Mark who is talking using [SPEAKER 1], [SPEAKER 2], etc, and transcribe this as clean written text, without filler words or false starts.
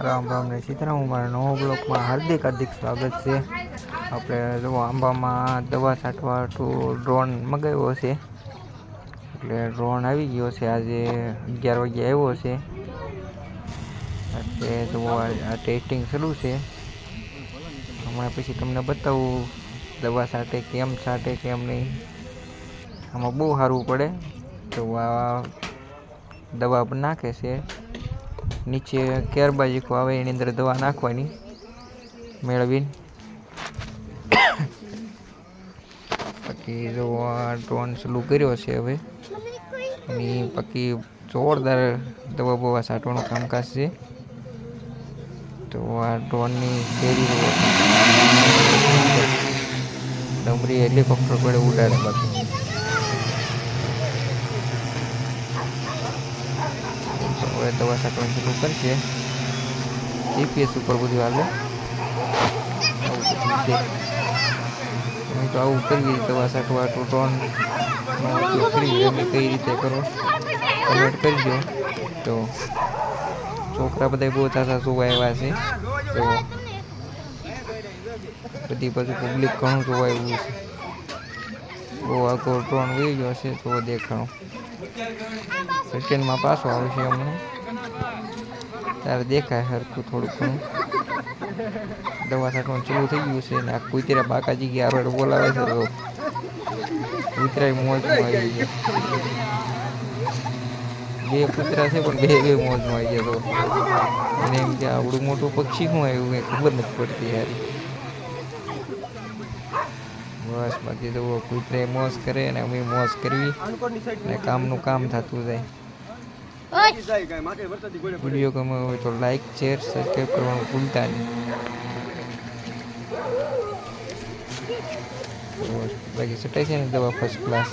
[SPEAKER 1] રામ રામ ને સીતારામ, અમારા નવા બ્લોકમાં હાર્દિક હાર્દિક સ્વાગત છે. આપણે જો આંબામાં દવા છાંટવા ડ્રોન મગાવ્યો છે, એટલે ડ્રોન આવી ગયો છે. આજે 11 વાગે આવ્યો છે. એટલે જો આ ટેસ્ટિંગ શરૂ છે. હમણાં પછી તમને બતાવું દવા છાંટે કેમ નહીં. આમાં બહુ સારું પડે. તો આ દવા નાખે છે, નીચે કેરબાજીકો આવે એની અંદર દવા નાખવાની મેળવીને. પછી જો આ ડ્રોન ચાલુ કર્યો છે હવે, એની બાકી જોરદાર દવા બવા છાંટવાનું કામકાજ છે. તો આ ડ્રોનની શેરી ડમરી હેલિકોપ્ટર વડે ઉડાડે. બાકી હવે દવા છાંટવાનું ચાલુ કરશે. જીપીએસ ઉપર બધું હાલે. તો આવું કરીએ દવા છાંટવા ડ્રોનનો ઉપયોગ કરીએ. અમે કઈ રીતે કરો કમેન્ટ કરજો. તો છોકરા બધા બહુ સારા જોવા આવ્યા છે. તો બધી બાજુ પબ્લિક ઘણું જોવા આવ્યું છે. બહુ આગળ ડ્રોન વહી ગયો છે. તો દેખાણો સેકન્ડમાં પાછો આવશે હમણાં. ત્યારે દેખાય હરખું થોડુંક ઘણું. દવા છાંટવાનું ચાલુ થઈ ગયું છે. ને આ કુતરા બાકાજી ગયા આપણે બોલાવે છે. તો કૂતરા મોજમાં આવી ગયા. બે કૂતરા છે પણ બે મોજમાં આવી ગયા. તો એને એમ કે આવડું મોટું પક્ષી શું આવ્યું એ ખબર નથી પડતી યાર. બસ બાકી તો કૂતરા મોજ કરે અને અમે મોજ કરવી અને કામનું કામ થતું જાય. વિડીયો ગમે હોય તો લાઈક શેર સબસ્ક્રાઈબ કરવાનું ભૂલતા નહીં. બાકી ચટાઈ છે ને દવા ફર્સ્ટ ક્લાસ.